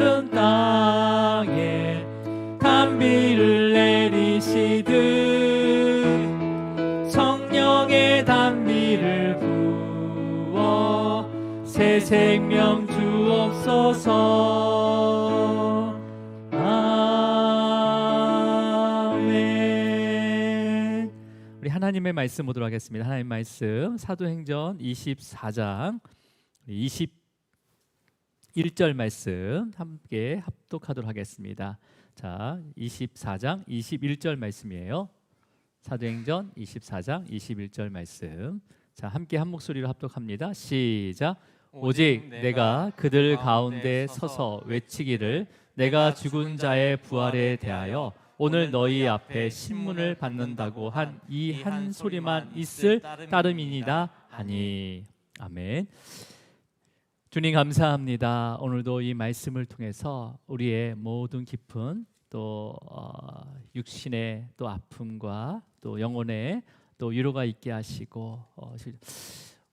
마른 땅에 단비를 내리시듯 성령의 단비를 부어 새 생명 주옵소서. 아멘. 우리 하나님의 말씀 보도록 하겠습니다. 하나님 말씀 사도행전 24장 21절 말씀 함께 합독하도록 하겠습니다. 자, 24장 21절 말씀이에요. 사도행전 24장 21절 말씀. 자, 함께 한 목소리로 합독합니다. 시작. 오직 내가 그들 가운데 서서 외치기를 내가 죽은 자의 부활에 대하여 오늘 너희 앞에 신문을 받는다고 한 이 한 소리만 있을 따름이니이다 하니. 아멘. 주님 감사합니다. 오늘도 이 말씀을 통해서 우리의 모든 깊은 또 육신의 또 아픔과 또 영혼의 또 위로가 있게 하시고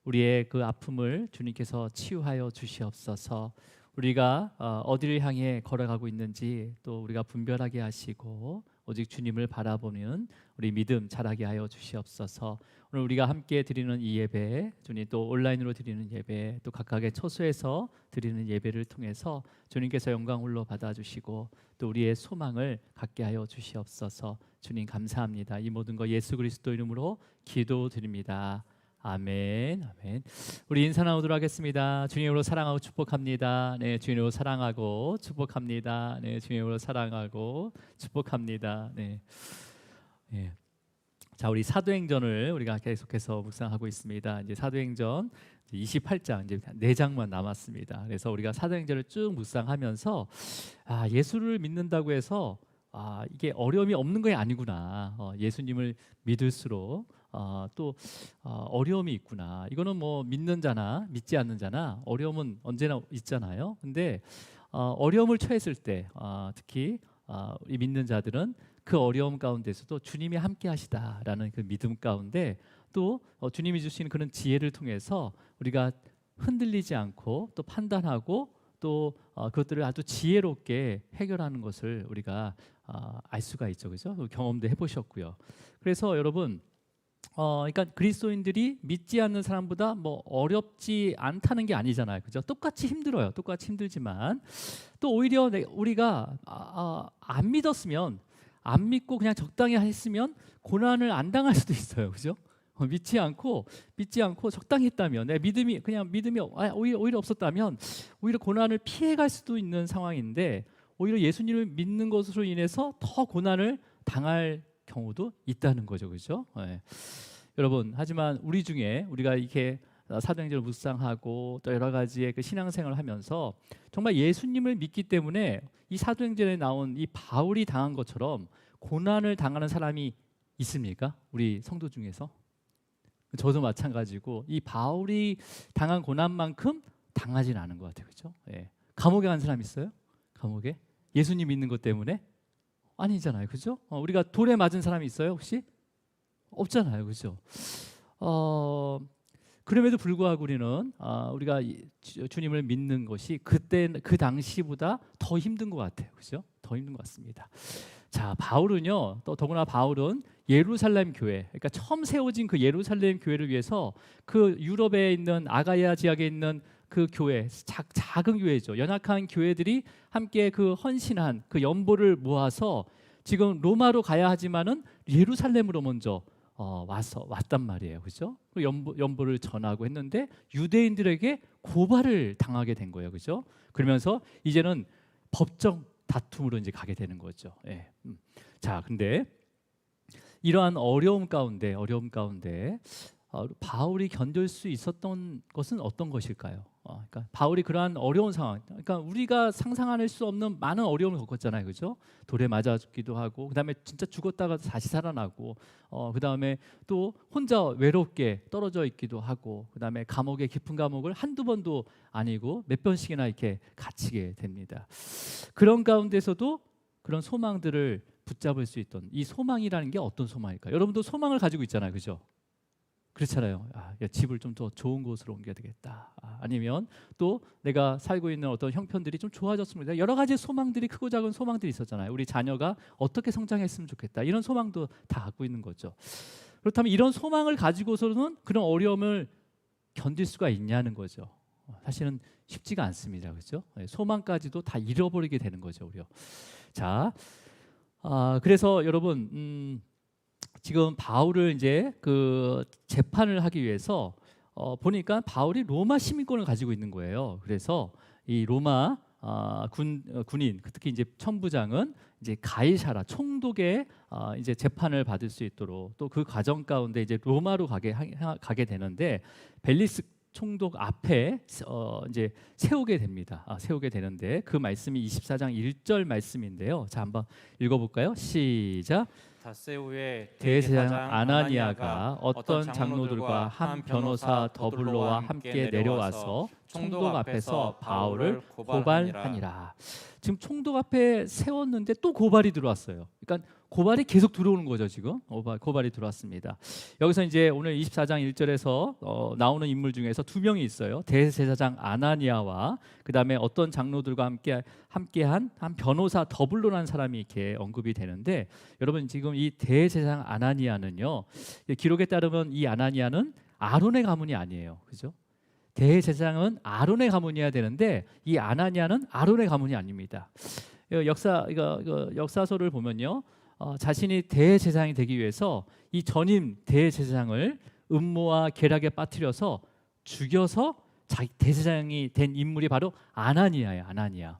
우리의 그 아픔을 주님께서 치유하여 주시옵소서. 우리가 어디를 향해 걸어가고 있는지 또 우리가 분별하게 하시고 오직 주님을 바라보는 우리 믿음 자라게 하여 주시옵소서. 오늘 우리가 함께 드리는 이 예배, 주님 또 온라인으로 드리는 예배, 또 각각의 처소에서 드리는 예배를 통해서 주님께서 영광 홀로 받아주시고 또 우리의 소망을 갖게 하여 주시옵소서. 주님 감사합니다. 이 모든 거 예수 그리스도 이름으로 기도드립니다. 아멘. 아멘. 우리 인사 나누도록 하겠습니다. 주님으로 사랑하고 축복합니다. 네, 주님으로 사랑하고 축복합니다. 네, 주님으로 사랑하고 축복합니다. 네. 네. 자, 우리 사도행전을 우리가 계속해서 묵상하고 있습니다. 이제 사도행전 28장 이제 4장만 남았습니다. 그래서 우리가 사도행전을 쭉 묵상하면서 예수를 믿는다고 해서 이게 어려움이 없는 게 아니구나. 예수님을 믿을수록 또 어려움이 있구나. 이거는 뭐 믿는 자나 믿지 않는 자나 어려움은 언제나 있잖아요. 근데 어려움을 처했을 때 특히 이 믿는 자들은 그 어려움 가운데서도 주님이 함께 하시다라는 그 믿음 가운데 또 주님이 주시는 그런 지혜를 통해서 우리가 흔들리지 않고 또 판단하고 또 그것들을 아주 지혜롭게 해결하는 것을 우리가 알 수가 있죠. 그죠? 경험도 해보셨고요. 그래서 여러분 그러니까 그리스도인들이 믿지 않는 사람보다 뭐 어렵지 않다는 게 아니잖아요. 그죠? 똑같이 힘들어요. 똑같이 힘들지만 또 오히려 우리가 안 믿었으면 안 믿고 그냥 적당히 했으면 고난을 안 당할 수도 있어요. 그죠? 믿지 않고 적당히 했다면 내 믿음이 오히려 없었다면 오히려 고난을 피해갈 수도 있는 상황인데 오히려 예수님을 믿는 것으로 인해서 더 고난을 당할 경우도 있다는 거죠. 그죠? 네. 여러분, 하지만 우리 중에 우리가 이렇게 사도행전을 묵상하고 또 여러 가지의 그 신앙생활을 하면서 정말 예수님을 믿기 때문에 이 사도행전에 나온 이 바울이 당한 것처럼 고난을 당하는 사람이 있습니까? 우리 성도 중에서? 저도 마찬가지고 이 바울이 당한 고난만큼 당하진 않은 것 같아요. 그렇죠? 예. 감옥에 간 사람 있어요? 감옥에? 예수님 믿는 것 때문에? 아니잖아요. 그죠? 우리가 돌에 맞은 사람이 있어요? 혹시? 없잖아요. 그죠? 그럼에도 불구하고 우리는 우리가 주님을 믿는 것이 그때 그 당시보다 더 힘든 것 같아요. 그죠? 더 힘든 것 같습니다. 자, 바울은요. 또 더구나 바울은 예루살렘 교회, 그러니까 처음 세워진 그 예루살렘 교회를 위해서 그 유럽에 있는 아가야 지역에 있는 그 교회, 작은 교회죠. 연약한 교회들이 함께 그 헌신한 그 연보를 모아서 지금 로마로 가야 하지만은 예루살렘으로 먼저 왔단 말이에요. 그죠? 연보를 전하고 했는데 유대인들에게 고발을 당하게 된 거예요. 그죠? 그러면서 이제는 법정 다툼으로 이제 가게 되는 거죠. 예. 자, 근데 이러한 어려움 가운데 바울이 견딜 수 있었던 것은 어떤 것일까요? 그러니까 바울이 그러한 어려운 상황, 그러니까 우리가 상상할 수 없는 많은 어려움을 겪었잖아요, 그죠? 돌에 맞아 죽기도 하고, 그 다음에 진짜 죽었다가 다시 살아나고, 그 다음에 또 혼자 외롭게 떨어져 있기도 하고, 그 다음에 감옥에 깊은 감옥을 한두 번도 아니고 몇 번씩이나 이렇게 갇히게 됩니다. 그런 가운데서도 그런 소망들을 붙잡을 수 있던 이 소망이라는 게 어떤 소망일까요? 여러분도 소망을 가지고 있잖아요, 그죠? 그렇잖아요. 야, 집을 좀 더 좋은 곳으로 옮겨야 되겠다. 아니면 또 내가 살고 있는 어떤 형편들이 좀 좋아졌습니다. 여러 가지 소망들이, 크고 작은 소망들이 있었잖아요. 우리 자녀가 어떻게 성장했으면 좋겠다. 이런 소망도 다 갖고 있는 거죠. 그렇다면 이런 소망을 가지고서는 그런 어려움을 견딜 수가 있냐는 거죠. 사실은 쉽지가 않습니다. 그렇죠? 소망까지도 다 잃어버리게 되는 거죠, 오히려. 자, 그래서 여러분, 지금 바울을 이제 그 재판을 하기 위해서 보니까 바울이 로마 시민권을 가지고 있는 거예요. 그래서 이 로마 군인, 특히 이제 천부장은 이제 가이사라 총독의 이제 재판을 받을 수 있도록, 또 그 과정 가운데 이제 로마로 가게 되는데 벨리스 총독 앞에 이제 세우게 됩니다. 세우게 되는데 그 말씀이 24장 1절 말씀인데요. 자, 한번 읽어볼까요? 시작. 닷새 후에 대제사장 아나니아가 어떤 장로들과 한 변호사 더블로와 함께 내려와서 총독 앞에서 바울을 고발하니라. 지금 총독 앞에 세웠는데 또 고발이 들어왔어요. 그러니까 고발이 계속 들어오는 거죠. 지금 고발이 들어왔습니다. 여기서 이제 오늘 24장 1절에서 나오는 인물 중에서 두 명이 있어요. 대제사장 아나니아와 그 다음에 어떤 장로들과 함께한 한 변호사 더블로라는 사람이 이렇게 언급이 되는데, 여러분 지금 이 대제사장 아나니아는요, 기록에 따르면 이 아나니아는 아론의 가문이 아니에요. 그죠? 대제사장은 아론의 가문이어야 되는데 이 아나니아는 아론의 가문이 아닙니다. 역사서를 보면요, 자신이 대제사장이 되기 위해서 이 전임 대제사장을 음모와 계략에 빠뜨려서 죽여서 자기 대제사장이 된 인물이 바로 아나니아예요. 아나니아.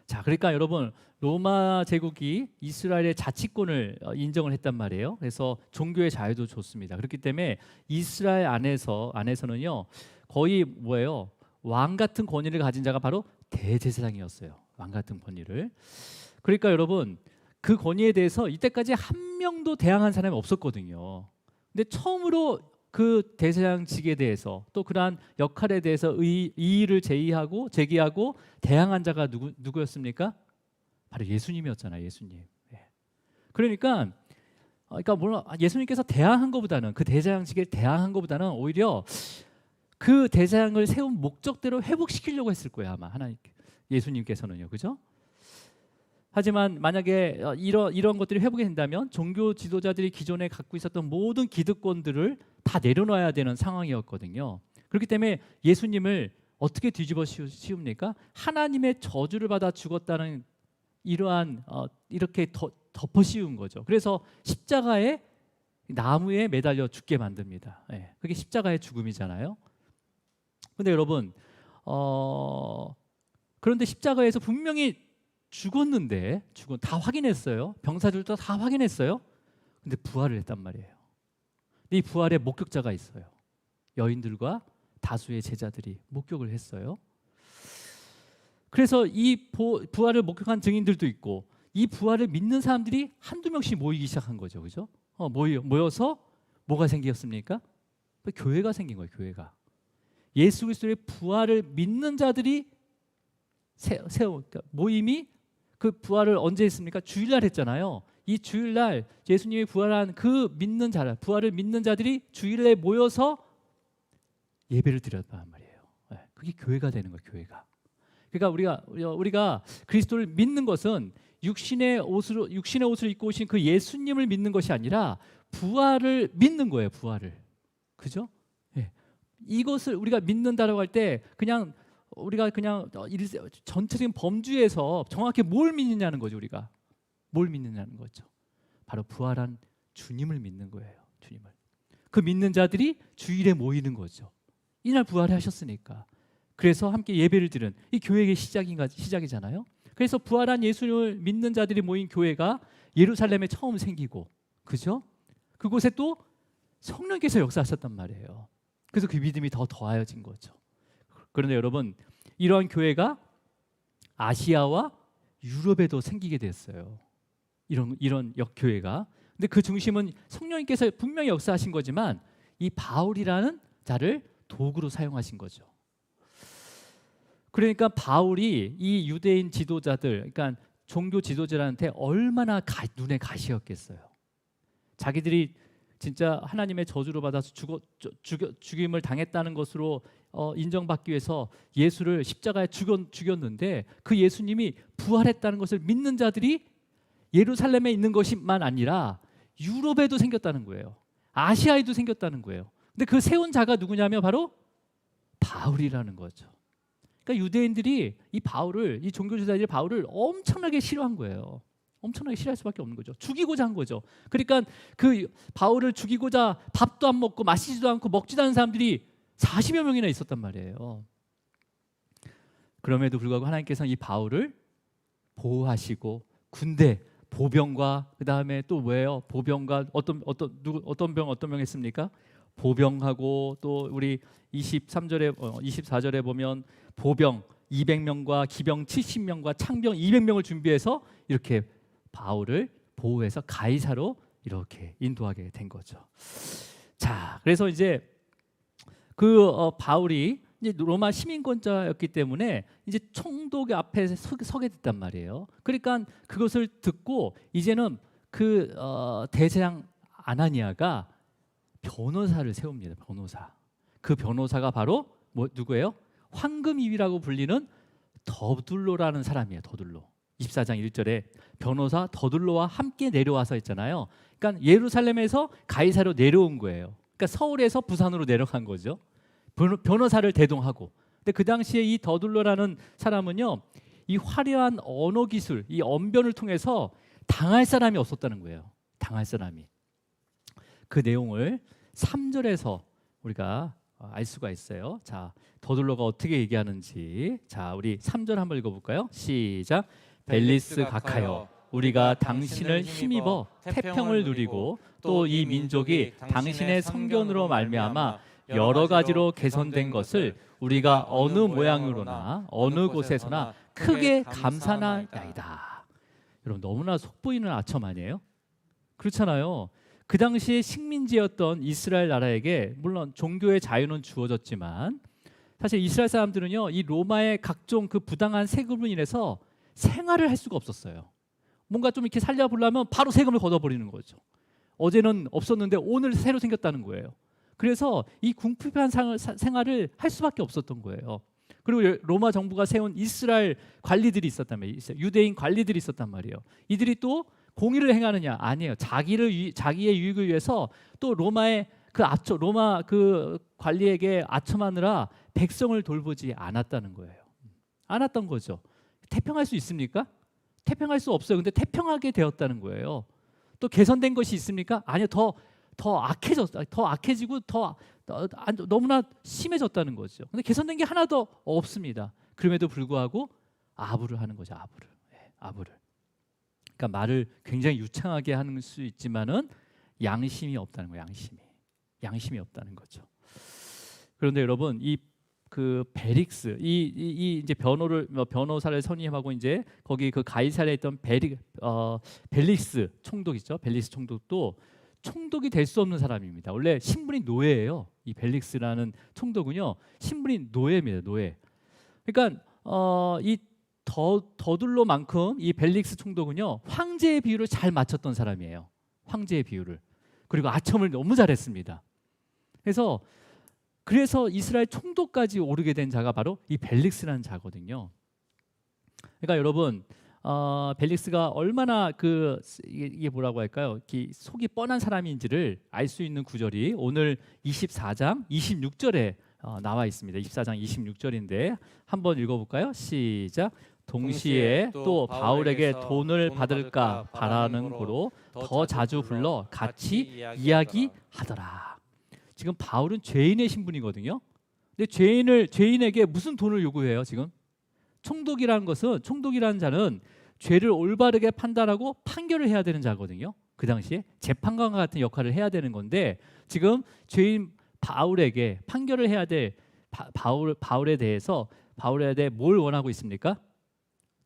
자, 그러니까 여러분, 로마 제국이 이스라엘의 자치권을 인정을 했단 말이에요. 그래서 종교의 자유도 줬습니다. 그렇기 때문에 이스라엘 안에서는요, 거의 뭐예요? 왕 같은 권위를 가진 자가 바로 대제사장이었어요. 왕 같은 권위를. 그러니까 여러분, 그 권위에 대해서 이때까지 한 명도 대항한 사람이 없었거든요. 근데 처음으로 그 대제사장직에 대해서, 또 그러한 역할에 대해서 이의를 제기하고 대항한 자가 누구였습니까? 바로 예수님이었잖아요. 예수님. 그러니까 예수님께서 대항한 것보다는, 그 대제사장직에 대항한 것보다는 오히려 그 대제사장을 세운 목적대로 회복시키려고 했을 거예요. 아마 예수님께서는요. 그죠? 하지만 만약에 이런 것들이 회복이 된다면 종교 지도자들이 기존에 갖고 있었던 모든 기득권들을 다 내려놔야 되는 상황이었거든요. 그렇기 때문에 예수님을 어떻게 뒤집어 씌웁니까? 하나님의 저주를 받아 죽었다는 이러한 이렇게 덮어 씌운 거죠. 그래서 십자가에, 나무에 매달려 죽게 만듭니다. 그게 십자가의 죽음이잖아요. 근데 여러분, 그런데 십자가에서 분명히 죽었는데, 다 확인했어요. 병사들도 다 확인했어요. 근데 부활을 했단 말이에요. 근데 이 부활의 목격자가 있어요. 여인들과 다수의 제자들이 목격을 했어요. 그래서 이 부활을 목격한 증인들도 있고, 이 부활을 믿는 사람들이 한두 명씩 모이기 시작한 거죠. 그죠? 모여서 뭐가 생겼습니까? 교회가 생긴 거예요. 교회가. 예수 그리스도의 부활을 믿는 자들이 그러니까 모임이, 그 부활을 언제 했습니까? 주일날 했잖아요. 이 주일날 예수님이 부활한 그 믿는 자들, 부활을 믿는 자들이 주일에 모여서 예배를 드렸단 말이에요. 그게 교회가 되는 거예요. 교회가. 그러니까 우리가 그리스도를 믿는 것은 육신의 옷을 입고 오신 그 예수님을 믿는 것이 아니라 부활을 믿는 거예요. 부활을. 그죠? 이것을 우리가 믿는다라고 할 때 우리가 그냥 전체적인 범주에서 정확히 뭘 믿느냐는 거죠. 우리가 뭘 믿느냐는 거죠. 바로 부활한 주님을 믿는 거예요. 주님을. 그 믿는 자들이 주일에 모이는 거죠. 이날 부활하셨으니까. 그래서 함께 예배를 드리는 이 교회의 시작이잖아요. 그래서 부활한 예수님을 믿는 자들이 모인 교회가 예루살렘에 처음 생기고, 그죠? 그곳에 또 성령께서 역사하셨단 말이에요. 그래서 그 믿음이 더 더하여진 거죠. 그런데 여러분, 이러한 교회가 아시아와 유럽에도 생기게 됐어요. 이런 교회가. 근데 그 중심은 성령님께서 분명히 역사하신 거지만 이 바울이라는 자를 도구로 사용하신 거죠. 그러니까 바울이 이 유대인 지도자들, 그러니까 종교 지도자들한테 얼마나 눈에 가시였겠어요. 자기들이 진짜 하나님의 저주로 받아서 죽임을 당했다는 것으로 인정받기 위해서 예수를 십자가에 죽였는데 그 예수님이 부활했다는 것을 믿는 자들이 예루살렘에 있는 것만 아니라 유럽에도 생겼다는 거예요. 아시아에도 생겼다는 거예요. 근데 그 세운 자가 누구냐면 바로 바울이라는 거죠. 그러니까 유대인들이 이 종교지도자들이 바울을 엄청나게 싫어한 거예요. 엄청나게 싫어할 수밖에 없는 거죠. 죽이고자 한 거죠. 그러니까 그 바울을 죽이고자 밥도 안 먹고 마시지도 않고 먹지도 않은 사람들이 40여 명이나 있었단 말이에요. 그럼에도 불구하고 하나님께서는 이 바울을 보호하시고 군대, 보병과 그 다음에 또 뭐예요? 보병과 어떤 병 했습니까? 보병하고 또 우리 24절에 보면 보병 200명과 기병 70명과 창병 200명을 준비해서 이렇게 바울을 보호해서 가이사로 이렇게 인도하게 된 거죠. 자, 그래서 이제 바울이 이제 로마 시민권자였기 때문에 이제 총독의 앞에 서게 됐단 말이에요. 그러니까 그것을 듣고 이제는 대제사장 아나니아가 변호사를 세웁니다. 변호사. 그 변호사가 바로 누구예요? 황금이위라고 불리는 더둘로라는 사람이에요. 더둘로. 24장 1절에 변호사 더둘로와 함께 내려와서 했잖아요. 그러니까 예루살렘에서 가이사로 내려온 거예요. 그러니까 서울에서 부산으로 내려간 거죠. 변호사를 대동하고. 근데 그 당시에 이 더둘로라는 사람은요, 이 화려한 언어 기술, 이 언변을 통해서 당할 사람이 없었다는 거예요. 당할 사람이. 그 내용을 3절에서 우리가 알 수가 있어요. 자, 더둘로가 어떻게 얘기하는지. 자, 우리 3절 한번 읽어볼까요? 시작. 벨리스 각하여 우리가 당신을 힘입어 태평을 누리고 또 이 민족이 당신의 성견으로 말미암아 여러 가지로 개선된 것을 우리가 어느 모양으로나 어느 곳에서나 크게 감사하나이다. 여러분 너무나 속보이는 아첨 아니에요? 그렇잖아요. 그 당시에 식민지였던 이스라엘 나라에게 물론 종교의 자유는 주어졌지만 사실 이스라엘 사람들은요, 이 로마의 각종 그 부당한 세금으로 인해서 생활을 할 수가 없었어요. 뭔가 좀 이렇게 살려보려면 바로 세금을 걷어버리는 거죠. 어제는 없었는데 오늘 새로 생겼다는 거예요. 그래서 이 궁핍한 생활을 할 수밖에 없었던 거예요. 그리고 로마 정부가 세운 이스라엘 관리들이 있었단 말이에요. 유대인 관리들이 있었단 말이에요. 이들이 또 공의를 행하느냐? 아니에요. 자기의 유익을 위해서 또 로마 그 관리에게 아첨하느라 백성을 돌보지 않았다는 거예요. 않았던 거죠. 태평할 수 있습니까? 태평할 수 없어요. 근데 태평하게 되었다는 거예요. 또 개선된 것이 있습니까? 아니요. 더 악해지고 너무나 심해졌다는 거죠. 근데 개선된 게 하나도 없습니다. 그럼에도 불구하고 아부를 하는 거죠. 아부를. 그러니까 말을 굉장히 유창하게 하는 수 있지만은 양심이 없다는 거예요. 양심이 없다는 거죠. 그런데 여러분 그 벨릭스 이제 변호사를 선임하고 이제 거기 그 가이사랴에 있던 벨릭스 총독이죠. 벨릭스 총독도 총독이 될 수 없는 사람입니다. 원래 신분이 노예예요. 이 벨릭스라는 총독은요, 신분이 노예입니다. 노예. 그러니까 이 더둘로만큼 이 벨릭스 총독은요, 황제의 비율을 잘 맞췄던 사람이에요. 황제의 비율을. 그리고 아첨을 너무 잘했습니다. 그래서 이스라엘 총독까지 오르게 된 자가 바로 이 벨릭스라는 자거든요. 그러니까 여러분 벨릭스가 얼마나 이게 뭐라고 할까요? 속이 뻔한 사람인지를 알 수 있는 구절이 오늘 24장 26절에 나와 있습니다. 24장 26절인데 한번 읽어볼까요? 시작. 동시에 또 바울에게 돈을 받을까 바라는 고로 더 자주 불러 같이 이야기하더라. 지금 바울은 죄인의 신분이거든요. 근데 죄인에게 무슨 돈을 요구해요? 지금 총독이라는 자는 죄를 올바르게 판단하고 판결을 해야 되는 자거든요. 그 당시에 재판관과 같은 역할을 해야 되는 건데 지금 죄인 바울에게 판결을 해야 될 바울에 대해 뭘 원하고 있습니까?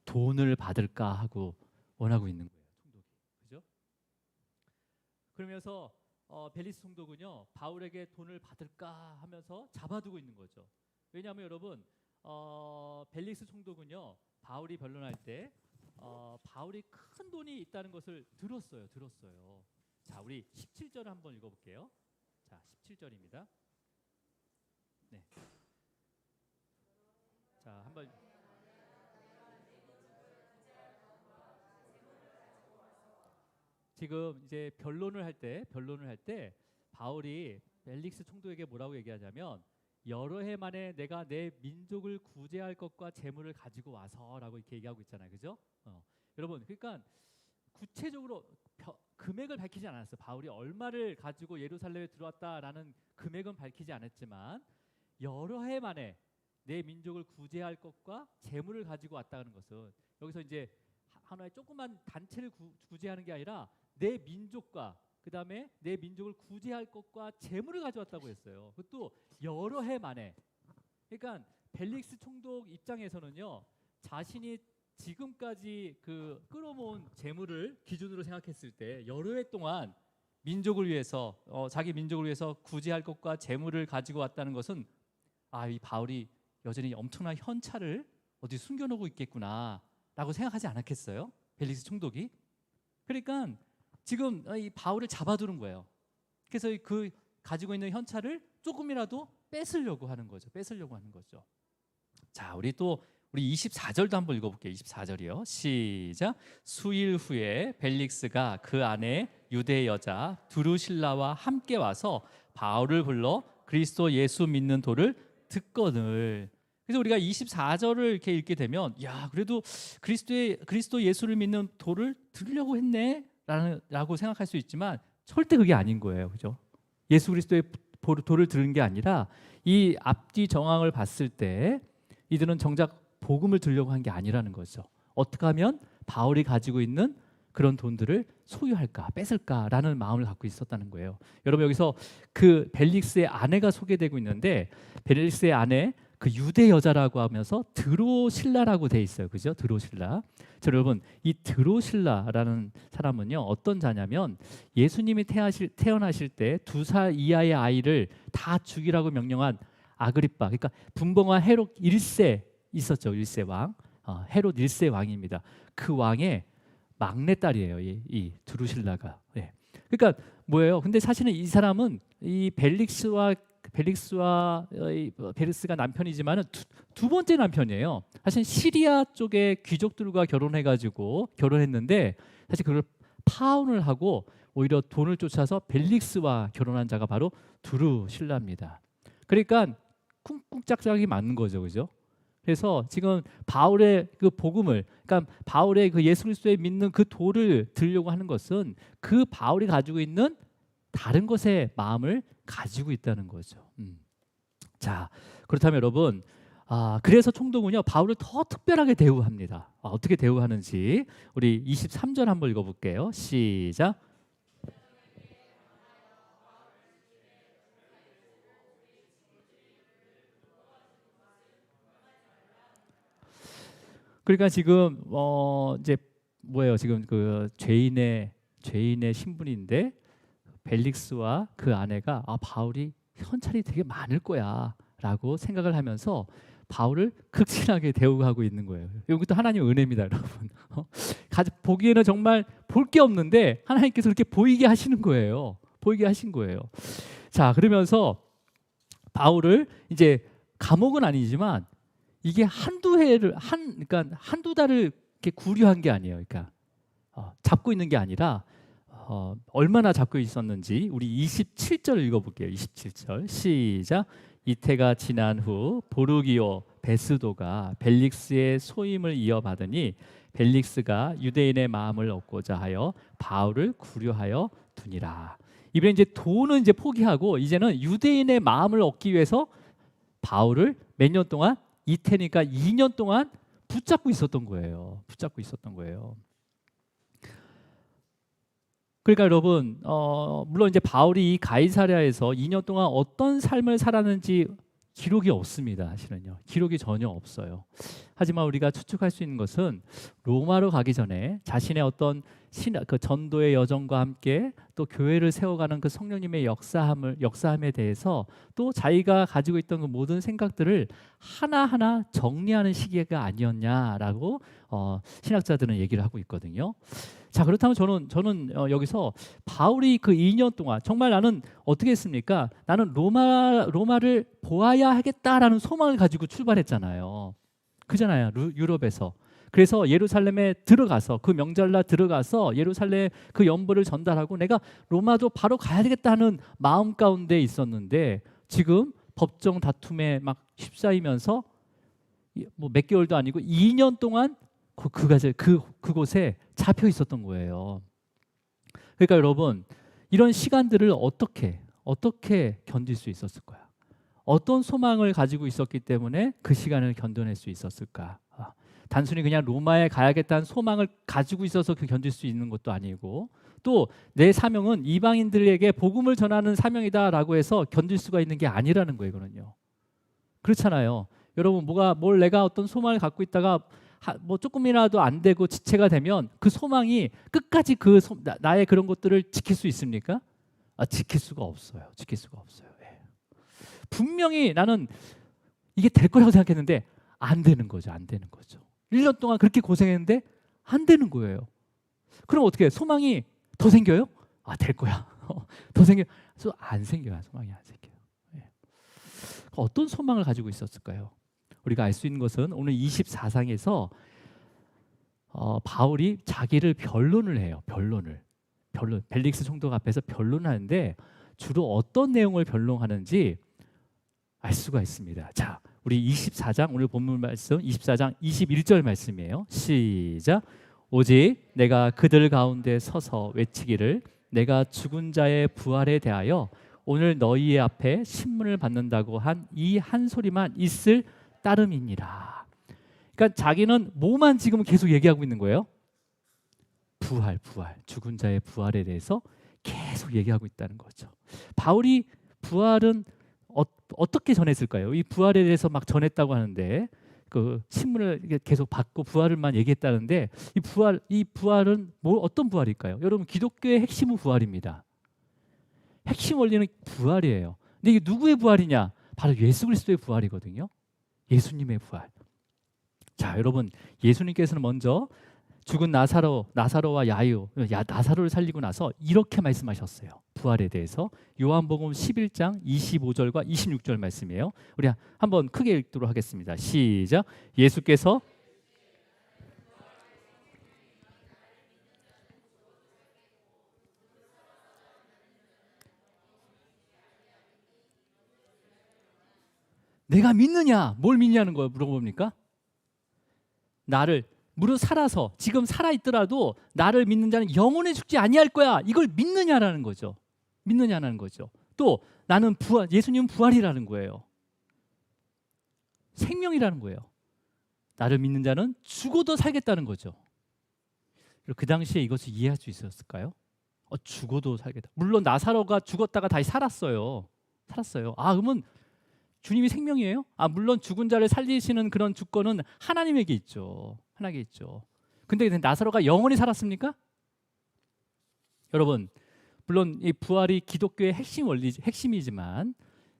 돈을 받을까 하고 원하고 있는 거예요. 총독이. 그죠? 그러면서 벨리스 총독은요, 바울에게 돈을 받을까 하면서 잡아두고 있는 거죠. 왜냐하면 여러분 벨릭스 총독은요, 바울이 변론할 때 바울이 큰 돈이 있다는 것을 들었어요. 자, 우리 17절 한번 읽어볼게요. 자, 17절입니다. 네. 자, 한번 지금 이제 변론을 할 때 바울이 벨릭스 총독에게 뭐라고 얘기하냐면 여러 해 만에 내가 내 민족을 구제할 것과 재물을 가지고 와서라고 이렇게 얘기하고 있잖아요, 그죠? 여러분, 그러니까 구체적으로 금액을 밝히지 않았어요. 바울이 얼마를 가지고 예루살렘에 들어왔다라는 금액은 밝히지 않았지만 여러 해 만에 내 민족을 구제할 것과 재물을 가지고 왔다는 것은 여기서 이제 하나의 조그만 단체를 구제하는 게 아니라 내 민족과 그 다음에 내 민족을 구제할 것과 재물을 가져왔다고 했어요. 그것도 여러 해 만에. 그러니까 벨릭스 총독 입장에서는요, 자신이 지금까지 그 끌어모은 재물을 기준으로 생각했을 때 여러 해 동안 민족을 위해서 자기 민족을 위해서 구제할 것과 재물을 가지고 왔다는 것은 이 바울이 여전히 엄청난 현찰을 어디 숨겨놓고 있겠구나라고 생각하지 않았겠어요? 벨릭스 총독이. 그러니까 지금 이 바울을 잡아두는 거예요. 그래서 그 가지고 있는 현찰을 조금이라도 뺏으려고 하는 거죠. 자, 우리 24절도 한번 읽어볼게요. 24절이요. 시작. 수일 후에 벨릭스가 그 아내 유대 여자 드루실라와 함께 와서 바울을 불러 그리스도 예수 믿는 도를 듣거늘. 그래서 우리가 24절을 이렇게 읽게 되면 그래도 그리스도 예수를 믿는 도를 들으려고 했네 라고 생각할 수 있지만 절대 그게 아닌 거예요. 그죠? 예수 그리스도의 도를 들은 게 아니라 이 앞뒤 정황을 봤을 때 이들은 정작 복음을 들으려고 한 게 아니라는 거죠. 어떻게 하면 바울이 가지고 있는 그런 돈들을 소유할까, 뺏을까라는 마음을 갖고 있었다는 거예요. 여러분, 여기서 그 벨릭스의 아내가 소개되고 있는데 벨릭스의 아내 그 유대 여자라고 하면서 드로실라라고 돼 있어요. 그죠? 드로실라. 자, 여러분, 이 드로실라라는 사람은요, 어떤 자냐면 예수님이 태어나실 때 2살 이하의 아이를 다 죽이라고 명령한 아그리빠, 그러니까 분봉왕 헤롯 1세 있었죠. 1세 왕. 헤롯 1세 왕입니다. 그 왕의 막내딸이에요. 이 드루실라가. 네. 그러니까 뭐예요? 근데 사실은 이 사람은 이 벨릭스가 남편이지만은 두 번째 남편이에요. 사실 시리아 쪽의 귀족들과 결혼했는데 사실 그걸 파혼을 하고 오히려 돈을 쫓아서 벨릭스와 결혼한 자가 바로 드루실라입니다. 그러니까 쿵쿵짝짝이 맞는 거죠, 그죠? 그래서 지금 바울의 그 복음을, 그러니까 바울의 그 예수 그리스도에 믿는 그 도를 들려고 하는 것은 그 바울이 가지고 있는 다른 것의 마음을 가지고 있다는 거죠. 자, 그렇다면 여러분, 그래서 총독은요 바울을 더 특별하게 대우합니다. 어떻게 대우하는지 우리 23절 한번 읽어볼게요. 시작. 그러니까 지금 이제 뭐예요? 지금 그 죄인의 신분인데 벨릭스와 그 아내가 바울이 현찰이 되게 많을 거야라고 생각을 하면서 바울을 극진하게 대우하고 있는 거예요. 이것도 하나님의 은혜입니다, 여러분. 보기에는 정말 볼 게 없는데 하나님께서 그렇게 보이게 하시는 거예요. 자, 그러면서 바울을 이제 감옥은 아니지만 이게 그러니까 한두 달을 이렇게 구류한 게 아니에요. 그러니까 잡고 있는 게 아니라 얼마나 잡고 있었는지 우리 27절 읽어볼게요. 27절 시작. 이태가 지난 후 보르기오 베스도가 벨릭스의 소임을 이어받으니 벨릭스가 유대인의 마음을 얻고자 하여 바울을 구류하여 두니라. 이번에 이제 돈은 이제 포기하고 이제는 유대인의 마음을 얻기 위해서 바울을 몇 년 동안, 이태니까 2년 동안 붙잡고 있었던 거예요. 그러니까 여러분, 물론 이제 바울이 이 가이사랴에서 2년 동안 어떤 삶을 살았는지 기록이 없습니다. 사실은요, 기록이 전혀 없어요. 하지만 우리가 추측할 수 있는 것은 로마로 가기 전에 자신의 어떤 그 전도의 여정과 함께 또 교회를 세워가는 그 성령님의 역사함에 대해서 또 자기가 가지고 있던 그 모든 생각들을 하나하나 정리하는 시기가 아니었냐라고 신학자들은 얘기를 하고 있거든요. 자, 그렇다면 저는 여기서 바울이 그 2년 동안 정말 나는 어떻게 했습니까? 나는 로마를 보아야 하겠다라는 소망을 가지고 출발했잖아요. 그잖아요. 유럽에서. 그래서 예루살렘에 들어가서 그 명절날 들어가서 예루살렘 그 연보를 전달하고 내가 로마도 바로 가야 되겠다 하는 마음 가운데 있었는데 지금 법정 다툼에 막 휩싸이면서 뭐 몇 개월도 아니고 2년 동안 그곳에 잡혀 있었던 거예요. 그러니까 여러분 이런 시간들을 어떻게 견딜 수 있었을까요? 어떤 소망을 가지고 있었기 때문에 그 시간을 견뎌낼 수 있었을까? 단순히 그냥 로마에 가야겠다는 소망을 가지고 있어서 견딜 수 있는 것도 아니고 또 내 사명은 이방인들에게 복음을 전하는 사명이다라고 해서 견딜 수가 있는 게 아니라는 거예요. 이거는요. 그렇잖아요. 여러분 뭘 내가 어떤 소망을 갖고 있다가 뭐 조금이라도 안 되고 지체가 되면 그 소망이 끝까지 나의 그런 것들을 지킬 수 있습니까? 지킬 수가 없어요. 예. 분명히 나는 이게 될 거라고 생각했는데 안 되는 거죠. 1년 동안 그렇게 고생했는데 안 되는 거예요. 그럼 어떻게 해요? 소망이 더 생겨요? 될 거야. 더 생겨. 안 생겨요. 소망이 안 생겨요. 예. 어떤 소망을 가지고 있었을까요? 우리가 알 수 있는 것은 오늘 24장에서 바울이 자기를 변론을 해요. 변론. 벨릭스 총독 앞에서 변론하는데 주로 어떤 내용을 변론하는지 알 수가 있습니다. 자, 우리 24장 오늘 본문 말씀 24장 21절 말씀이에요. 시작. 오직 내가 그들 가운데 서서 외치기를 내가 죽은 자의 부활에 대하여 오늘 너희의 앞에 신문을 받는다고 한 이 한 소리만 있을 따름이니라. 그러니까 자기는 뭐만 지금 계속 얘기하고 있는 거예요? 부활, 죽은 자의 부활에 대해서 계속 얘기하고 있다는 거죠. 바울이 부활은 어떻게 전했을까요? 이 부활에 대해서 막 전했다고 하는데 그 신문을 계속 받고 부활을만 얘기했다는데 이 부활은 어떤 부활일까요? 여러분 기독교의 핵심은 부활입니다. 핵심 원리는 부활이에요. 근데 이게 누구의 부활이냐? 바로 예수 그리스도의 부활이거든요. 예수님의 부활. 자, 여러분 예수님께서는 먼저 죽은 나사로와 나사로를 살리고 나서 이렇게 말씀하셨어요. 부활에 대해서 요한복음 11장 25절과 26절 말씀이에요. 우리 한번 크게 읽도록 하겠습니다. 시작. 예수께서 내가 믿느냐? 뭘 믿냐는 거 물어봅니까? 나를 무릇 살아서 지금 살아있더라도 나를 믿는 자는 영원히 죽지 아니할 거야. 이걸 믿느냐라는 거죠. 또 나는 예수님은 부활이라는 거예요. 생명이라는 거예요. 나를 믿는 자는 죽어도 살겠다는 거죠. 그 당시에 이것을 이해할 수 있었을까요? 죽어도 살겠다. 물론 나사로가 죽었다가 다시 살았어요. 그러면 주님이 생명이에요? 물론 죽은 자를 살리시는 그런 주권은 하나님에게 있죠. 근데 나사로가 영원히 살았습니까? 여러분, 물론 이 부활이 기독교의 핵심이지만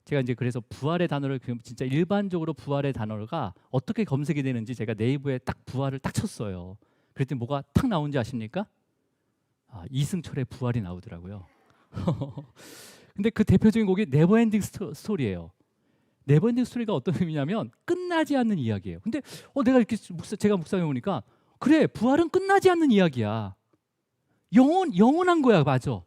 제가 이제 그래서 부활의 단어를 진짜 일반적으로 부활의 단어가 어떻게 검색이 되는지 제가 네이버에 딱 부활을 딱 쳤어요. 그랬더니 뭐가 탁 나온지 아십니까? 이승철의 부활이 나오더라고요. 근데 그 대표적인 곡이 네버엔딩 스토리예요. 네버엔딩 스토리가 어떤 의미냐면 끝나지 않는 이야기예요. 근데 내가 이렇게 제가 묵상해 보니까 그래, 부활은 끝나지 않는 이야기야. 영원한 거야, 맞아.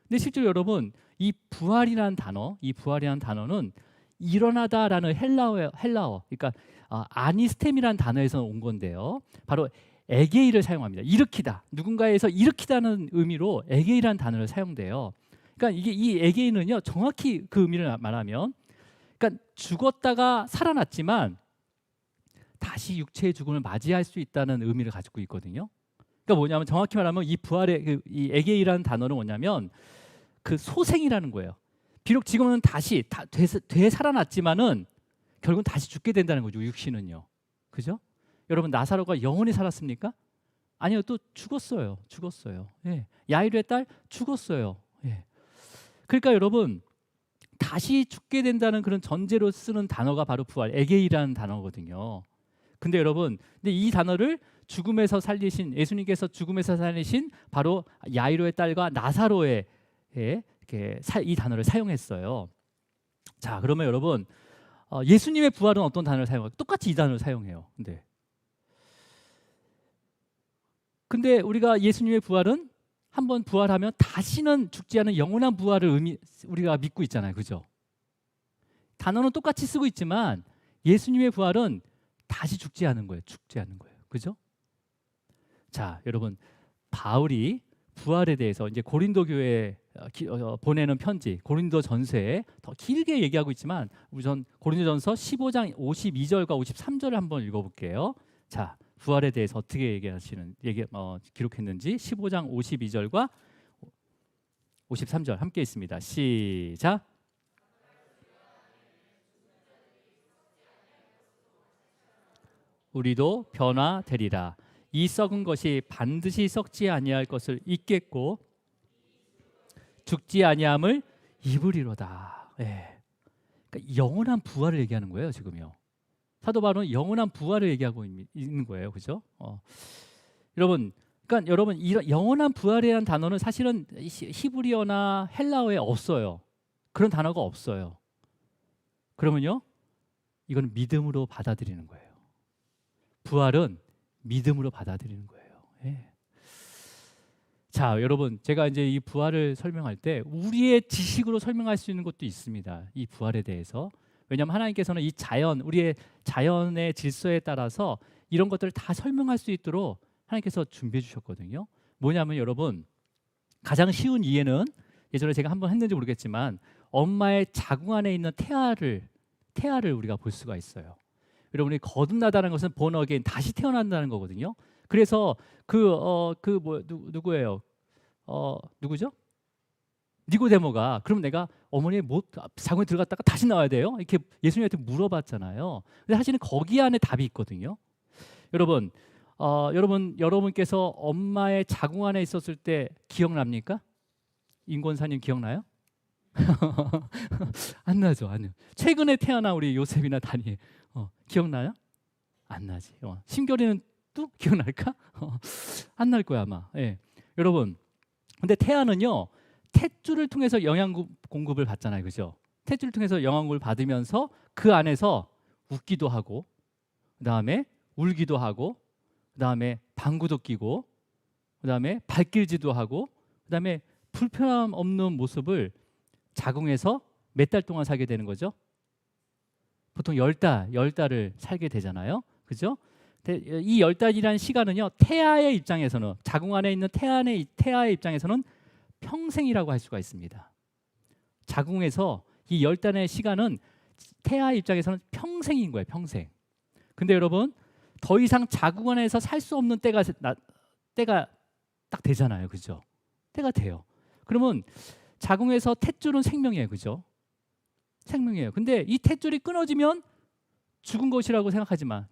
근데 실제로 여러분 이 부활이라는 단어는 일어나다라는 헬라어, 그러니까 아니스템이라는 단어에서 온 건데요. 바로 에게이를 사용합니다. 일으키다, 누군가에서 일으키다는 의미로 에게이라는 단어를 사용돼요. 그러니까 이 에게이는요, 정확히 그 의미를 말하면, 그러니까 죽었다가 살아났지만 다시 육체의 죽음을 맞이할 수 있다는 의미를 가지고 있거든요. 그러니까 뭐냐면 정확히 말하면 이 부활의 이 에게이라는 단어는 뭐냐면 그 소생이라는 거예요. 비록 지금은 다시 되살아났지만은 결국은 다시 죽게 된다는 거죠. 육신은요. 그죠? 여러분 나사로가 영원히 살았습니까? 아니요, 또 죽었어요. 죽었어요. 예. 야이로의 딸 죽었어요. 예. 그러니까 여러분 다시 죽게 된다는 그런 전제로 쓰는 단어가 바로 부활, 에게이라는 단어거든요. 근데 여러분, 근데 이 단어를 죽음에서 살리신 예수님께서 죽음에서 살리신 바로 야이로의 딸과 나사로의 이렇게 이 단어를 사용했어요. 자, 그러면 여러분 예수님의 부활은 어떤 단어를 사용할까요? 똑같이 이 단어를 사용해요. 근데 우리가 예수님의 부활은 한번 부활하면 다시는 죽지 않은 영원한 부활을 우리가 믿고 있잖아요. 그죠? 단어는 똑같이 쓰고 있지만 예수님의 부활은 다시 죽지 않은 거예요. 죽지 않는 거예요. 그죠? 자, 여러분 바울이 부활에 대해서 이제 고린도 교회에 보내는 편지, 고린도 전서에 더 길게 얘기하고 있지만 우선 고린도전서 15장 52절과 53절을 한번 읽어볼게요. 자, 부활에 대해서 어떻게 기록했는지 15장 52절과 53절 함께 있습니다. 시작. 우리도 변화되리라. 이 썩은 것이 반드시 썩지 아니할 것을 잊겠고 죽지 아니함을 입으리로다. 예. 그러니까 영원한 부활을 얘기하는 거예요, 지금요. 사도 바울은 영원한 부활을 얘기하고 있는 거예요, 그죠? 여러분, 그러니까 여러분 이 영원한 부활에 대한 단어는 사실은 히브리어나 헬라어에 없어요. 그런 단어가 없어요. 그러면요, 이건 믿음으로 받아들이는 거예요. 부활은 믿음으로 받아들이는 거예요. 예. 자, 여러분, 제가 이제 이 부활을 설명할 때 우리의 지식으로 설명할 수 있는 것도 있습니다. 이 부활에 대해서. 왜냐하면 하나님께서는 이 우리의 자연의 질서에 따라서 이런 것들을 다 설명할 수 있도록 하나님께서 준비해 주셨거든요. 뭐냐면 여러분, 가장 쉬운 이해는 예전에 제가 한번 했는지 모르겠지만 엄마의 자궁 안에 있는 태아를 우리가 볼 수가 있어요. 여러분이 거듭나다는 것은 born again, 다시 태어난다는 거거든요. 그래서 누구예요? 누구죠? 니고데모가 그럼 내가 어머니의 자궁에 들어갔다가 다시 나와야 돼요? 이렇게 예수님한테 물어봤잖아요. 근데 사실은 거기 안에 답이 있거든요. 여러분, 여러분께서 엄마의 자궁 안에 있었을 때 기억납니까? 임권사님 기억나요? 안 나죠, 아니요. 최근에 태어난 우리 요셉이나 다니엘 기억나요? 안 나지. 심결이는 또 기억날까? 안 날 거야 아마. 예. 여러분, 근데 태아는요 탯줄을 통해서 영양 공급을 받잖아요, 그죠? 탯줄을 통해서 영양을 받으면서 그 안에서 웃기도 하고, 그 다음에 울기도 하고, 그 다음에 방구도 끼고, 그 다음에 발길질도 하고, 그 다음에 불편함 없는 모습을 자궁에서 몇 달 동안 살게 되는 거죠? 보통 10달을 살게 되잖아요, 그죠? 이 10달이라는 시간은요 태아의 입장에서는, 자궁 안에 있는 태아의 입장에서는 평생이라고 할 수가 있습니다. 자궁에서 이 10달의 시간은 태아의 입장에서는 평생인 거예요, 평생. 근데 여러분, 더 이상 자궁 안에서 살 수 없는 때가 딱 되잖아요, 그죠? 때가 돼요. 그러면 자궁에서 탯줄은 생명이에요, 그죠? 생명이에요. 근데 이 탯줄이 끊어지면 죽을 것이라고 생각하지만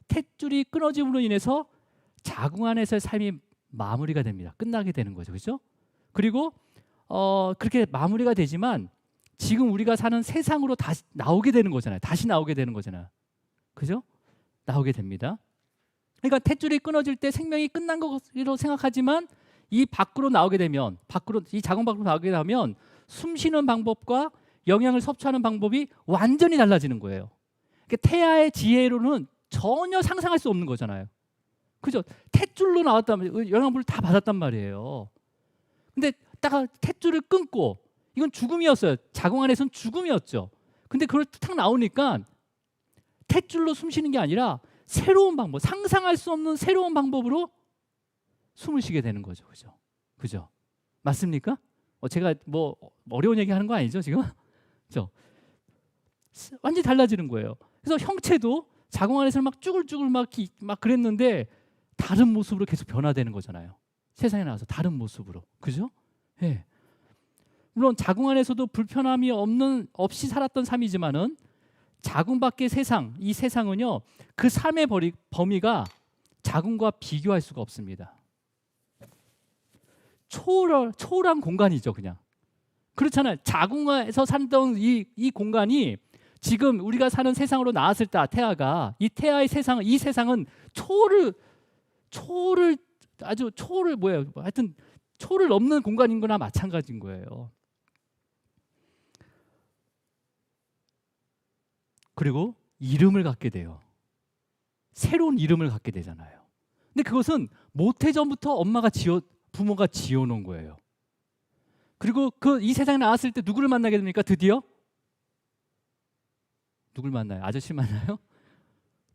탯줄이 끊어짐으로 인해서 자궁 안에서의 삶이 마무리가 됩니다. 끝나게 되는 거죠, 그죠? 그리고 그렇게 마무리가 되지만 지금 우리가 사는 세상으로 다시 나오게 되는 거잖아요. 다시 나오게 되는 거잖아요, 그죠? 나오게 됩니다. 그러니까 탯줄이 끊어질 때 생명이 끝난 것으로 생각하지만 이 밖으로 나오게 되면, 이 자궁 밖으로 나오게 되면 숨 쉬는 방법과 영양을 섭취하는 방법이 완전히 달라지는 거예요. 그러니까 태아의 지혜로는 전혀 상상할 수 없는 거잖아요, 그죠? 탯줄로 나왔다면 영양분을 다 받았단 말이에요. 근데 딱 탯줄을 끊고, 이건 죽음이었어요. 자궁 안에서는 죽음이었죠. 근데 그걸 탁 나오니까 탯줄로 숨 쉬는 게 아니라 새로운 방법, 상상할 수 없는 새로운 방법으로 숨을 쉬게 되는 거죠, 그죠? 맞습니까? 제가 뭐 어려운 얘기 하는 거 아니죠, 지금? 그죠? 완전히 달라지는 거예요. 그래서 형체도 자궁 안에서는 막 쭈글쭈글 막 그랬는데 다른 모습으로 계속 변화되는 거잖아요. 세상에 나와서 다른 모습으로, 그죠? 예. 물론 자궁 안에서도 불편함이 없이 살았던 삶이지만은 자궁밖의 세상, 이 세상은요, 그 삶의 범위가 자궁과 비교할 수가 없습니다. 초월한 공간이죠, 그냥. 그렇잖아요. 자궁에서 살던 이 공간이 지금 우리가 사는 세상으로 나왔을 때 태아가 이 태아의 세상, 이 세상은 하여튼 초를 넘는 공간인 거나 마찬가지인 거예요. 그리고 이름을 갖게 돼요. 새로운 이름을 갖게 되잖아요. 근데 그것은 모태전부터 부모가 지어놓은 거예요. 그리고 이 세상에 나왔을 때 누구를 만나게 됩니까? 드디어 누굴 만나요? 아저씨 만나요?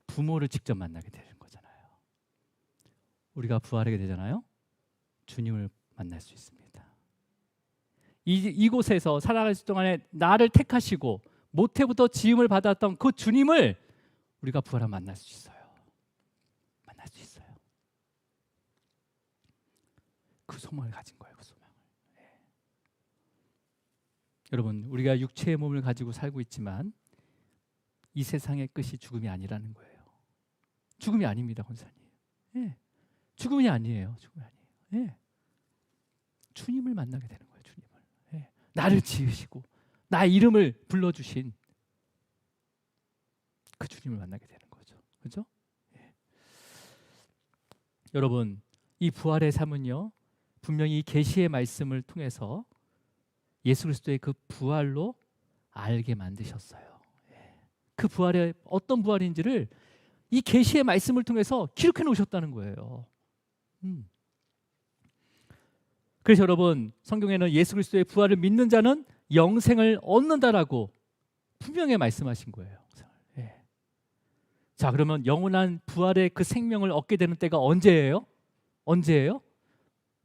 부모를 직접 만나게 되는 거잖아요. 우리가 부활하게 되잖아요. 주님을 만날 수 있습니다. 이곳에서 살아갈 동안에 나를 택하시고 모태부터 지음을 받았던 그 주님을 우리가 부활하면 만날 수 있어요. 만날 수 있어요. 그 소망을 가진 거예요. 그 소망을. 네. 여러분, 우리가 육체의 몸을 가지고 살고 있지만 이 세상의 끝이 죽음이 아니라는 거예요. 죽음이 아닙니다, 권사님. 네. 죽음이 아니에요. 죽음이 아니에요. 네. 주님을 만나게 되는 거예요. 주님을. 네. 나를 지으시고 나의 이름을 불러주신 그 주님을 만나게 되는 거죠. 그렇죠? 네. 여러분, 이 부활의 삶은요, 분명히 이 계시의 말씀을 통해서 예수 그리스도의 그 부활로 알게 만드셨어요. 그 부활의 어떤 부활인지를 이 계시의 말씀을 통해서 기록해 놓으셨다는 거예요. 그래서 여러분, 성경에는 예수 그리스도의 부활을 믿는 자는 영생을 얻는다라고 분명히 말씀하신 거예요. 네. 자, 그러면 영원한 부활의 그 생명을 얻게 되는 때가 언제예요? 언제예요?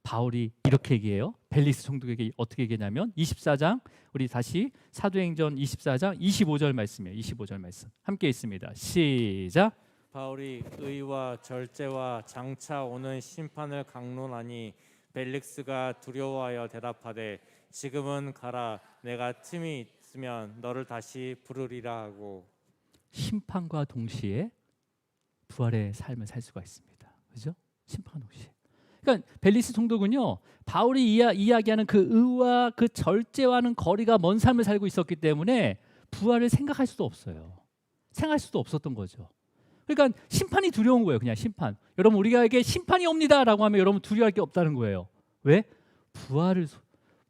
바울이 이렇게 얘기해요. 벨리스 총독에게 어떻게 얘기냐면 24장, 우리 다시 사도행전 24장 25절 말씀이에요. 25절 말씀 함께 있습니다. 시작. 바울이 의와 절제와 장차 오는 심판을 강론하니 벨릭스가 두려워하여 대답하되 지금은 가라, 내가 틈이 있으면 너를 다시 부르리라 하고. 심판과 동시에 부활의 삶을 살 수가 있습니다. 그죠? 심판과 동시에. 그러니까 벨리스 총독은요, 바울이 이야기하는 그 의와 그 절제와는 거리가 먼 삶을 살고 있었기 때문에 부활을 생각할 수도 없어요. 생각할 수도 없었던 거죠. 그러니까 심판이 두려운 거예요. 그냥 심판. 여러분, 우리에게 심판이 옵니다라고 하면 여러분 두려워할 게 없다는 거예요. 왜?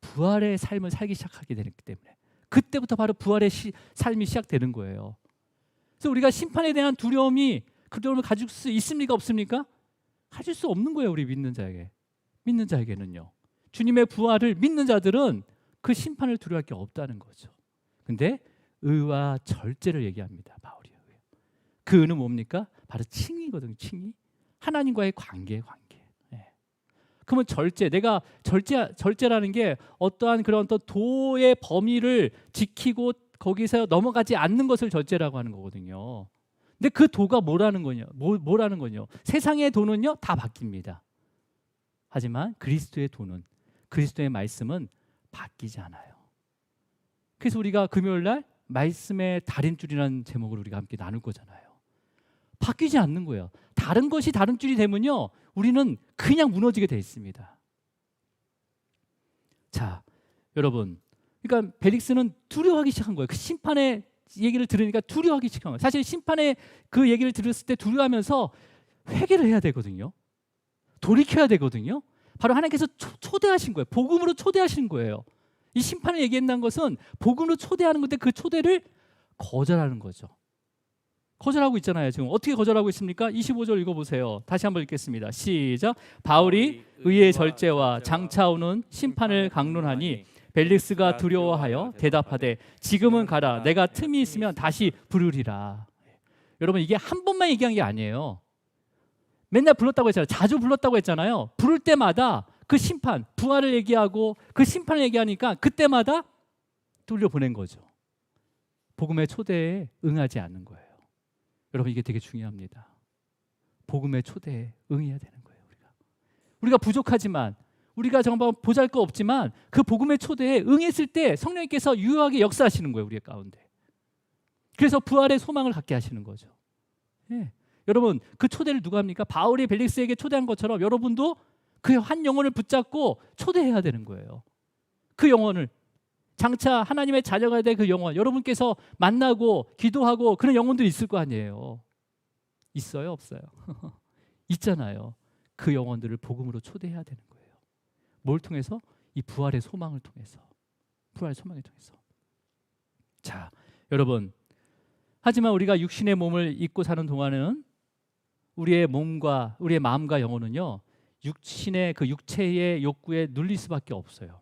부활의 삶을 살기 시작하게 되기 때문에. 그때부터 바로 부활의 삶이 시작되는 거예요. 그래서 우리가 심판에 대한 두려움을 가질 수 있습니까? 없습니까? 가질 수 없는 거예요. 우리 믿는 자에게는요. 주님의 부활을 믿는 자들은 그 심판을 두려워할 게 없다는 거죠. 근데 의와 절제를 얘기합니다. 바울이. 그 의는 뭡니까? 바로 칭의거든요. 칭의. 하나님과의 관계. 네. 그러면 내가 절제라는 게 어떠한 그런 어떤 도의 범위를 지키고 거기서 넘어가지 않는 것을 절제라고 하는 거거든요. 근데 그 도가 뭐라는 거냐? 세상의 도는요, 다 바뀝니다. 하지만 그리스도의 도는, 그리스도의 말씀은 바뀌지 않아요. 그래서 우리가 금요일 날 말씀의 달인줄이라는 제목을 우리가 함께 나눌 거잖아요. 바뀌지 않는 거예요. 다른 것이 다른 줄이 되면요, 우리는 그냥 무너지게 돼 있습니다. 자, 여러분, 그러니까 벨릭스는 두려워하기 시작한 거예요. 그 심판의 얘기를 들으니까 두려워하기 시작한 거예요. 사실 심판의 그 얘기를 들었을 때 두려워하면서 회개를 해야 되거든요. 돌이켜야 되거든요. 바로 하나님께서 초대하신 거예요. 복음으로 초대하신 거예요. 이 심판을 얘기한다는 것은 복음으로 초대하는 건데 그 초대를 거절하는 거죠. 거절하고 있잖아요. 지금 어떻게 거절하고 있습니까? 25절 읽어보세요. 다시 한번 읽겠습니다. 시작. 바울이 의의 절제와 장차 오는 심판을 강론하니 벨릭스가 두려워하여 대답하되 지금은 가라, 내가 틈이 있으면 다시 부르리라. 여러분, 이게 한 번만 얘기한 게 아니에요. 맨날 불렀다고 했잖아요. 자주 불렀다고 했잖아요. 부를 때마다 그 심판, 부활을 얘기하고 그 심판을 얘기하니까 그때마다 돌려보낸 거죠. 복음의 초대에 응하지 않는 거예요. 여러분, 이게 되게 중요합니다. 복음의 초대에 응해야 되는 거예요. 우리가 부족하지만, 우리가 정말 보잘것 없지만 그 복음의 초대에 응했을 때 성령님께서 유효하게 역사하시는 거예요. 우리 가운데. 그래서 부활의 소망을 갖게 하시는 거죠. 예. 여러분 그 초대를 누가 합니까? 바울이 벨릭스에게 초대한 것처럼 여러분도 그 한 영혼을 붙잡고 초대해야 되는 거예요. 그 영혼을 장차 하나님의 자녀가 될 그 영혼, 여러분께서 만나고 기도하고 그런 영혼들이 있을 거 아니에요. 있어요, 없어요? 있잖아요. 그 영혼들을 복음으로 초대해야 되는 거예요. 뭘 통해서? 이 부활의 소망을 통해서. 부활의 소망을 통해서. 자, 여러분, 하지만 우리가 육신의 몸을 입고 사는 동안은 우리의 몸과 우리의 마음과 영혼은요, 육신의 그 육체의 욕구에 눌릴 수밖에 없어요.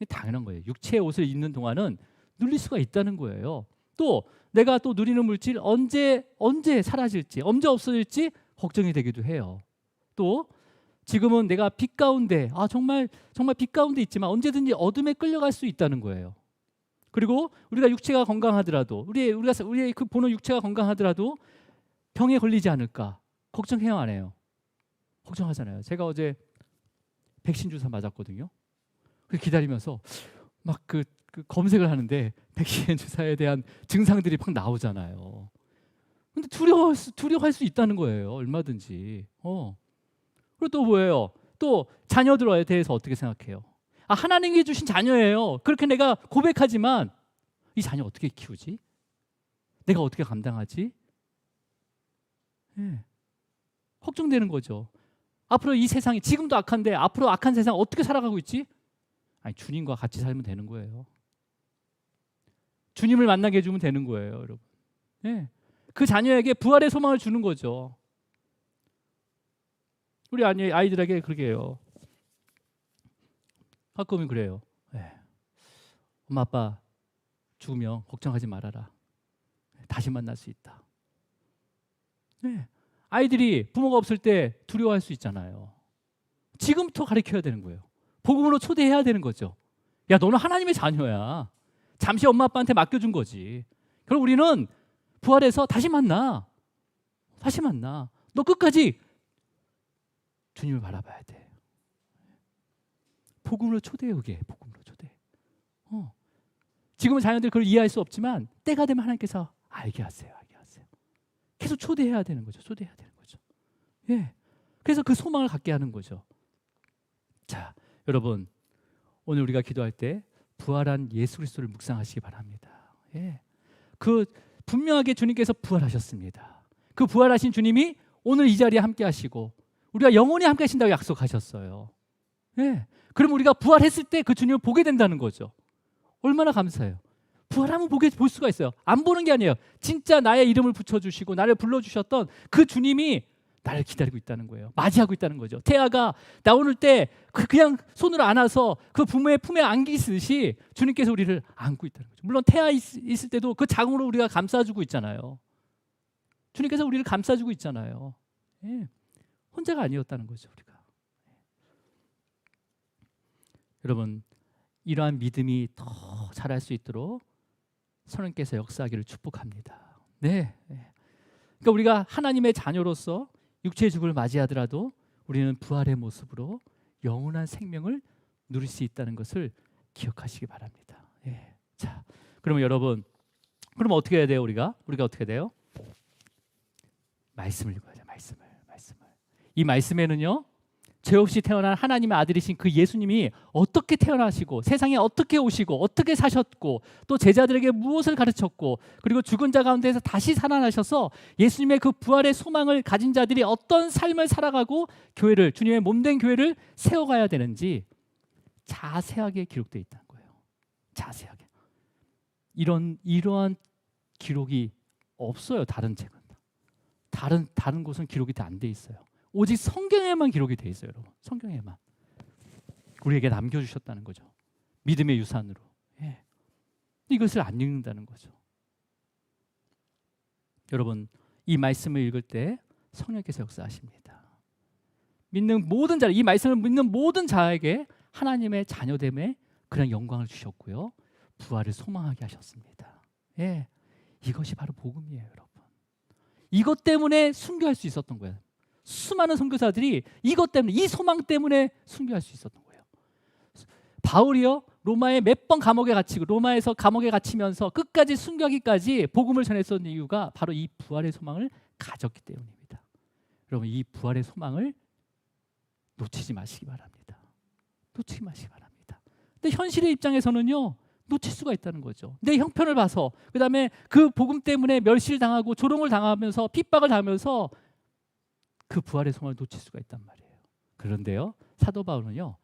당연한 거예요. 육체의 옷을 입는 동안은 눌릴 수가 있다는 거예요. 또 내가 또 누리는 물질 언제 사라질지, 언제 없어질지 걱정이 되기도 해요. 또 지금은 내가 빛 가운데, 정말 빛 가운데 있지만 언제든지 어둠에 끌려갈 수 있다는 거예요. 그리고 우리가 육체가 건강하더라도 우리가 그 보는 육체가 건강하더라도 병에 걸리지 않을까 걱정해요, 안 해요? 걱정하잖아요. 제가 어제 백신 주사 맞았거든요. 기다리면서 막 그 검색을 하는데 백신 주사에 대한 증상들이 막 나오잖아요. 근데 두려워할 수 있다는 거예요. 얼마든지. 그리고 또 뭐예요? 또 자녀들에 대해서 어떻게 생각해요? 하나님이 주신 자녀예요. 그렇게 내가 고백하지만 이 자녀 어떻게 키우지? 내가 어떻게 감당하지? 예. 걱정되는 거죠. 앞으로 이 세상이 지금도 악한데 앞으로 악한 세상 어떻게 살아가고 있지? 주님과 같이 살면 되는 거예요. 주님을 만나게 해주면 되는 거예요, 여러분. 예. 그 자녀에게 부활의 소망을 주는 거죠. 우리 아이들에게 그렇게 해요. 가끔은 그래요. 엄마 아빠 죽으면 걱정하지 말아라. 다시 만날 수 있다. 아이들이 부모가 없을 때 두려워할 수 있잖아요. 지금부터 가르쳐야 되는 거예요. 복음으로 초대해야 되는 거죠. 야, 너는 하나님의 자녀야. 잠시 엄마 아빠한테 맡겨준 거지. 그럼 우리는 부활해서 다시 만나. 너 끝까지 주님을 바라봐야 돼. 복음으로 초대해. 복음으로 초대. 지금은 자녀들 그걸 이해할 수 없지만 때가 되면 하나님께서 알게 하세요. 계속 초대해야 되는 거죠. 예. 그래서 그 소망을 갖게 하는 거죠. 자, 여러분, 오늘 우리가 기도할 때 부활한 예수 그리스도를 묵상하시기 바랍니다. 예. 그 분명하게 주님께서 부활하셨습니다. 그 부활하신 주님이 오늘 이 자리에 함께 하시고 우리가 영원히 함께 하신다고 약속하셨어요. 예. 그럼 우리가 부활했을 때 그 주님을 보게 된다는 거죠. 얼마나 감사해요. 부활하면 볼 수가 있어요. 안 보는 게 아니에요. 진짜 나의 이름을 붙여주시고 나를 불러주셨던 그 주님이 나를 기다리고 있다는 거예요. 맞이하고 있다는 거죠. 태아가 나오는 때 그냥 손으로 안아서 그 부모의 품에 안기듯이 주님께서 우리를 안고 있다는 거죠. 물론 태아 있을 때도 그 자궁으로 우리가 감싸주고 있잖아요. 주님께서 우리를 감싸주고 있잖아요. 예. 혼자가 아니었다는 거죠, 우리가. 여러분, 이러한 믿음이 더 자랄 수 있도록 성령께서 역사하기를 축복합니다. 네. 그러니까 우리가 하나님의 자녀로서 육체의 죽음을 맞이하더라도 우리는 부활의 모습으로 영원한 생명을 누릴 수 있다는 것을 기억하시기 바랍니다. 예. 자, 그러면 여러분, 그럼 어떻게 해야 돼요? 우리가 어떻게 돼요? 말씀을 읽어야 돼요. 말씀을. 이 말씀에는요, 죄 없이 태어난 하나님의 아들이신 그 예수님이 어떻게 태어나시고 세상에 어떻게 오시고 어떻게 사셨고 또 제자들에게 무엇을 가르쳤고 그리고 죽은 자 가운데서 다시 살아나셔서 예수님의 그 부활의 소망을 가진 자들이 어떤 삶을 살아가고 교회를, 주님의 몸된 교회를 세워가야 되는지 자세하게 기록되어 있다는 거예요. 자세하게. 이러한 기록이 없어요. 다른 책은. 다른 곳은 기록이 다 안 돼 있어요. 오직 성경에만 기록이 돼 있어요, 여러분. 성경에만. 우리에게 남겨주셨다는 거죠. 믿음의 유산으로. 예. 이것을 안 읽는다는 거죠. 여러분, 이 말씀을 읽을 때 성령께서 역사하십니다. 믿는 모든 자, 이 말씀을 믿는 모든 자에게 하나님의 자녀됨의 그런 영광을 주셨고요. 부활을 소망하게 하셨습니다. 예. 이것이 바로 복음이에요, 여러분. 이것 때문에 순교할 수 있었던 거예요. 수많은 선교사들이 이것 때문에, 이 소망 때문에 순교할 수 있었던 거예요. 바울이요, 로마에 몇 번 감옥에 갇히고 로마에서 감옥에 갇히면서 끝까지 순교하기까지 복음을 전했던 이유가 바로 이 부활의 소망을 가졌기 때문입니다. 여러분, 이 부활의 소망을 놓치지 마시기 바랍니다. 놓치지 마시기 바랍니다. 근데 현실의 입장에서는요, 놓칠 수가 있다는 거죠. 내 형편을 봐서, 그 다음에 그 복음 때문에 멸시를 당하고 조롱을 당하면서 핍박을 당하면서 그 부활의 소망을 놓칠 수가 있단 말이에요. 그런데요, 사도 바울은요,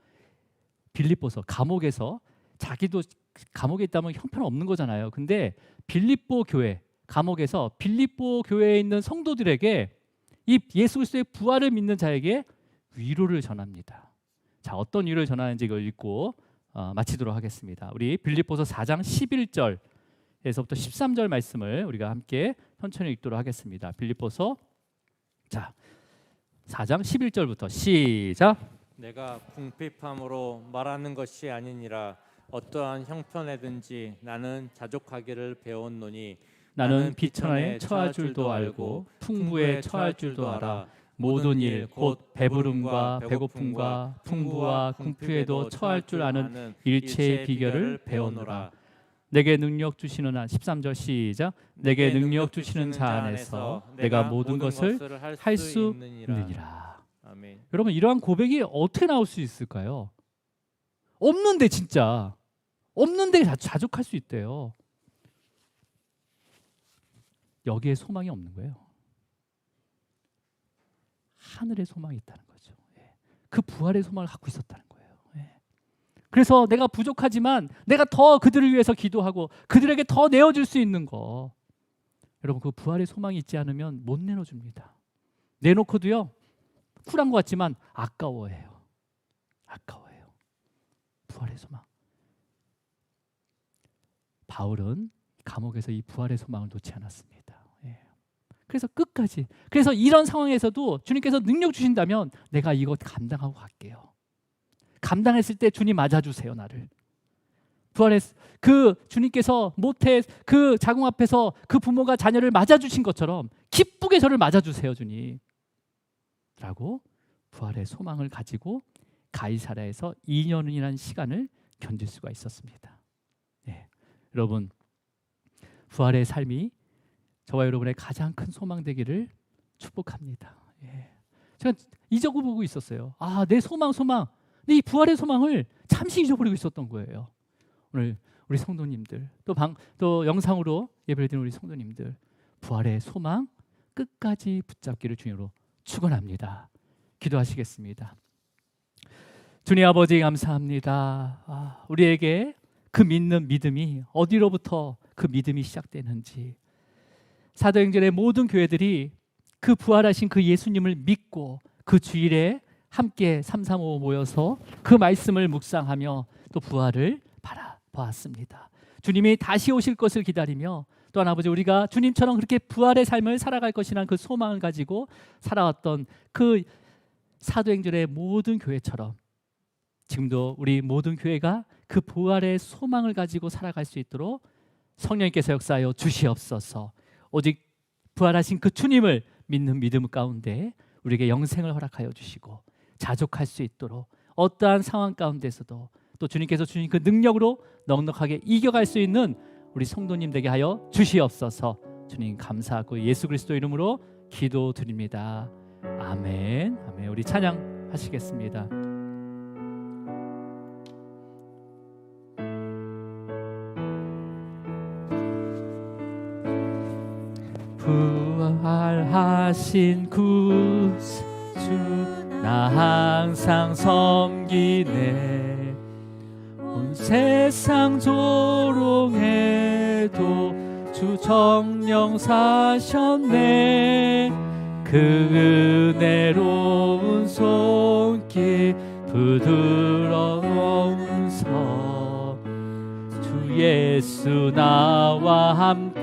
빌립보서 감옥에서, 자기도 감옥에 있다면 형편없는 거잖아요. 근데 빌립보 교회, 감옥에서 빌립보 교회에 있는 성도들에게 이 예수 그리스도의 부활을 믿는 자에게 위로를 전합니다. 자, 어떤 위로를 전하는지 이걸 읽고 마치도록 하겠습니다. 우리 빌립보서 4장 11절에서부터 13절 말씀을 우리가 함께 천천히 읽도록 하겠습니다. 빌립보서, 자, 4장 11절부터 시작. 내가 궁핍함으로 말하는 것이 아니니라. 어떠한 형편에든지 나는 자족하기를 배웠노니 나는 비천에 처할 줄도 알고 풍부에 처할 줄도 알아. 모든 일 곧 배부름과 배고픔과 풍부와 궁핍에도 처할 줄 아는 일체의 비결을 배우노라. 내게 능력 주시는 한, 13절 시작. 내게 능력 주시는 자 안에서 내가 모든 것을 할 수 있느니라. 아멘. 여러분, 이러한 고백이 어떻게 나올 수 있을까요? 없는데, 진짜 없는데 자족할 수 있대요. 여기에 소망이 없는 거예요. 하늘의 소망이 있다는 거죠. 그 부활의 소망을 갖고 있었다는 거예요. 그래서 내가 부족하지만 내가 더 그들을 위해서 기도하고 그들에게 더 내어줄 수 있는 거, 여러분, 그 부활의 소망이 있지 않으면 못 내어줍니다. 내놓고도요, 쿨한 것 같지만 아까워해요. 아까워해요. 부활의 소망. 바울은 감옥에서 이 부활의 소망을 놓지 않았습니다. 그래서 끝까지, 그래서 이런 상황에서도 주님께서 능력 주신다면 내가 이것 감당하고 갈게요. 감당했을 때 주님 맞아주세요, 나를. 부활의 그 주님께서 모태 그 자궁 앞에서 그 부모가 자녀를 맞아주신 것처럼 기쁘게 저를 맞아주세요, 주님. 라고 부활의 소망을 가지고 가이사랴에서 2년이라는 시간을 견딜 수가 있었습니다. 여러분, 부활의 삶이 저와 여러분의 가장 큰 소망 되기를 축복합니다. 제가 잊어보고 있었어요. 내 소망. 근데 이 부활의 소망을 잠시 잊어버리고 있었던 거예요. 오늘 우리 성도님들, 또 영상으로 예배를 드리는 우리 성도님들, 부활의 소망 끝까지 붙잡기를 주님으로 축원합니다. 기도하시겠습니다. 주님 아버지, 감사합니다. 우리에게 그 믿는 믿음이 어디로부터 그 믿음이 시작되는지, 사도행전의 모든 교회들이 그 부활하신 그 예수님을 믿고 그 주일에 함께 335 모여서 그 말씀을 묵상하며 또 부활을 바라보았습니다. 주님이 다시 오실 것을 기다리며, 또한 아버지, 우리가 주님처럼 그렇게 부활의 삶을 살아갈 것이라는 그 소망을 가지고 살아왔던 그 사도행전의 모든 교회처럼 지금도 우리 모든 교회가 그 부활의 소망을 가지고 살아갈 수 있도록 성령님께서 역사하여 주시옵소서. 오직 부활하신 그 주님을 믿는 믿음 가운데 우리에게 영생을 허락하여 주시고 자족할 수 있도록 어떠한 상황 가운데서도 또 주님께서 주신 그 능력으로 넉넉하게 이겨갈 수 있는 우리 성도님 되게 하여 주시옵소서. 주님 감사하고 예수 그리스도 이름으로 기도드립니다. 아멘. 아멘. 우리 찬양하시겠습니다. 부활하신 구주 나 항상 섬기네. 온 세상 조롱해도 주 정령 사셨네. 그 은혜로운 손길 부드러운 서 주 예수 나와 함께